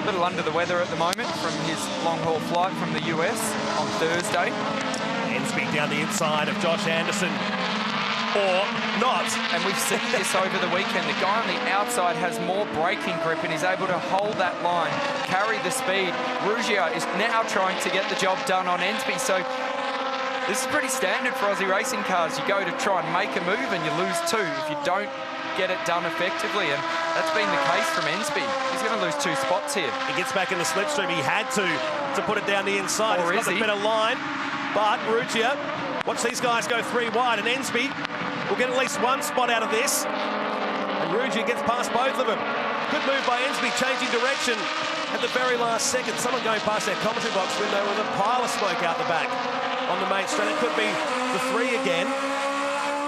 A little under the weather at the moment from his long-haul flight from the US on Thursday. Ensby down the inside of Josh Anderson, or not. And we've seen this over the weekend. The guy on the outside has more braking grip and is able to hold that line, carry the speed. Ruggier is now trying to get the job done on Ensby. So this is pretty standard for Aussie racing cars. You go to try and make a move and you lose two if you don't get it done effectively, and that's been the case from Ensby. He's going to lose 2 spots here. He gets back in the slipstream. He had to put it down the inside. Or He's got the better line, but Ruggier, watch these guys go 3 wide, and Ensby will get at least 1 spot out of this, and Ruggier gets past both of them. Good move by Ensby, changing direction at the very last second. Someone going past their commentary box window with a pile of smoke out the back on the main straight. It could be the 3 again.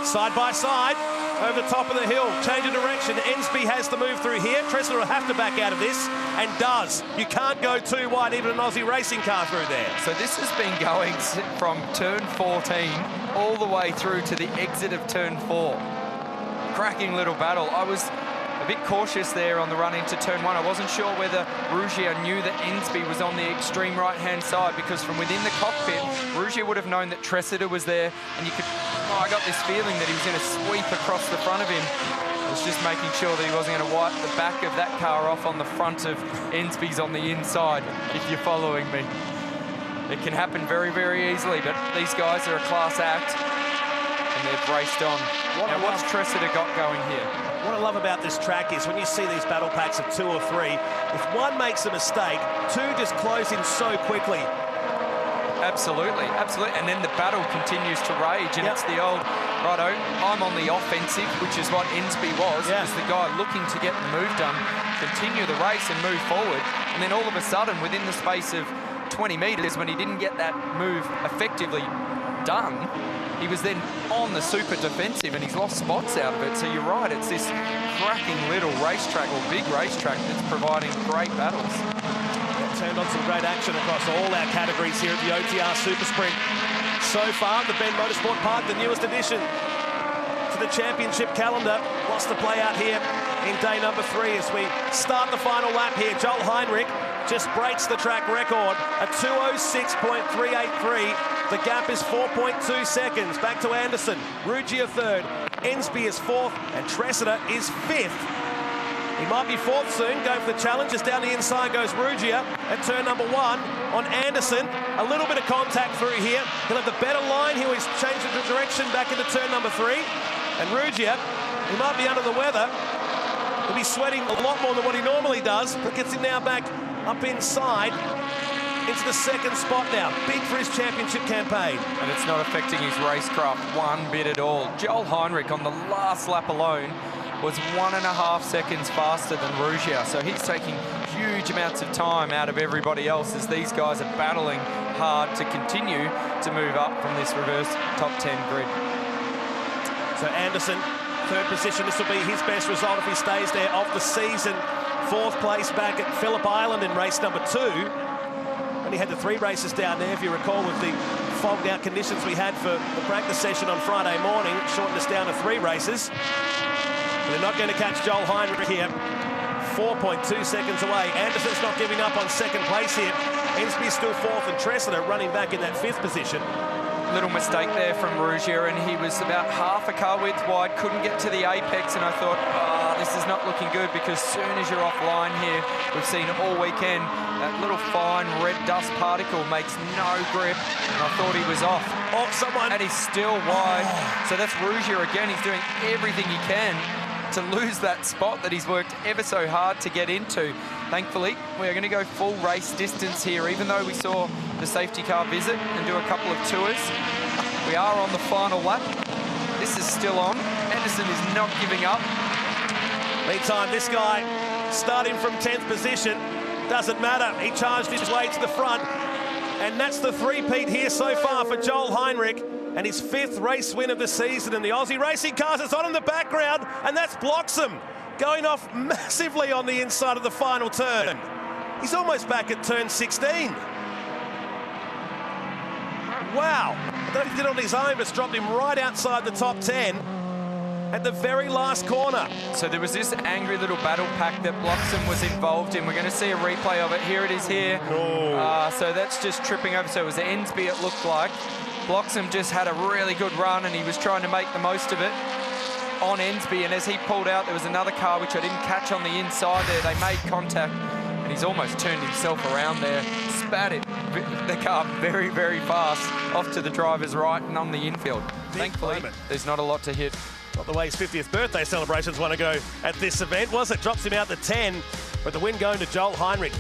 Side by side, over the top of the hill, change of direction. Ensby has to move through here. Tressler will have to back out of this, and does. You can't go too wide, even an Aussie racing car through there. So this has been going from turn 14 all the way through to the exit of turn 4. Cracking little battle. I was a bit cautious there on the run into turn 1. I wasn't sure whether Ruggier knew that Ensby was on the extreme right-hand side, because from within the cockpit, Ruggier would have known that Tressler was there, and you could... Oh, I got this feeling that he was going to sweep across the front of him. I was just making sure that he wasn't going to wipe the back of that car off on the front of Ensby's on the inside, if you're following me. It can happen very, very easily, but these guys are a class act, and they've raced on. Now, what's Tressler got going here? What I love about this track is when you see these battle packs of 2 or 3, if one makes a mistake, 2 just close in so quickly. Absolutely, absolutely. And then the battle continues to rage, and it's the old, righto, I'm on the offensive, which is what Ensby was. It was the guy looking to get the move done, continue the race and move forward. And then all of a sudden, within the space of 20 metres, when he didn't get that move effectively done, he was then on the super defensive, and he's lost spots out of it. So you're right, it's this cracking little racetrack, or big racetrack, that's providing great battles. Turned on some great action across all our categories here at the OTR Super Sprint. So far, the Ben Motorsport Park, the newest addition to the championship calendar. Lots to play out here in day number 3 as we start the final lap here. Joel Heinrich just breaks the track record at 2:06.383. The gap is 4.2 seconds. Back to Anderson. Ruggier 3rd. Ensby is 4th, and Tressler is 5th. He might be 4th soon, going for the challenge. Just down the inside goes Ruggier at turn number 1 on Anderson. A little bit of contact through here. He'll have the better line. He'll change the direction back into turn number 3. And Ruggier, he might be under the weather. He'll be sweating a lot more than what he normally does, but gets him now back up inside into the 2nd spot now. Big for his championship campaign. And it's not affecting his racecraft one bit at all. Joel Heinrich on the last lap alone was 1.5 seconds faster than Ruggier. So he's taking huge amounts of time out of everybody else as these guys are battling hard to continue to move up from this reverse top 10 grid. So Anderson, 3rd position. This will be his best result if he stays there of the season. 4th place back at Phillip Island in race number 2. Only had the 3 races down there, if you recall, with the fogged out conditions we had for the practice session on Friday morning. It shortened us down to 3 races. They're not going to catch Joel Heinrich here. 4.2 seconds away. Anderson's not giving up on 2nd place here. Ensby's still 4th, and Tressler running back in that 5th position. Little mistake there from Ruggier, and he was about half a car width wide, couldn't get to the apex, and I thought, this is not looking good, because soon as you're offline here, we've seen all weekend, that little fine red dust particle makes no grip, and I thought he was off. Oh, someone! And he's still wide. So that's Ruggier again. He's doing everything he can to lose that spot that he's worked ever so hard to get into. Thankfully, we are going to go full race distance here, even though we saw the safety car visit and do a couple of tours. We are on the final lap. This is still on. Anderson is not giving up. Meantime, this guy starting from 10th position, doesn't matter. He charged his way to the front, and that's the 3-peat here so far for Joel Heinrich, and his 5th race win of the season. And the Aussie racing cars is on in the background, and that's Bloxham going off massively on the inside of the final turn. He's almost back at turn 16. Wow. I don't know if he did it on his own, but it's dropped him right outside the top 10. at the very last corner. So there was this angry little battle pack that Bloxham was involved in. We're going to see a replay of it. Here it is here. So that's just tripping over. So it was Ensby, it looked like. Bloxham just had a really good run and he was trying to make the most of it on Ensby. And as he pulled out, there was another car which I didn't catch on the inside there. They made contact and he's almost turned himself around there. Spat it, the car very, very fast off to the driver's right and on the infield. Thankfully, there's not a lot to hit. Not the way his 50th birthday celebrations want to go at this event, was it? Drops him out to 10, with the win going to Joel Heinrich.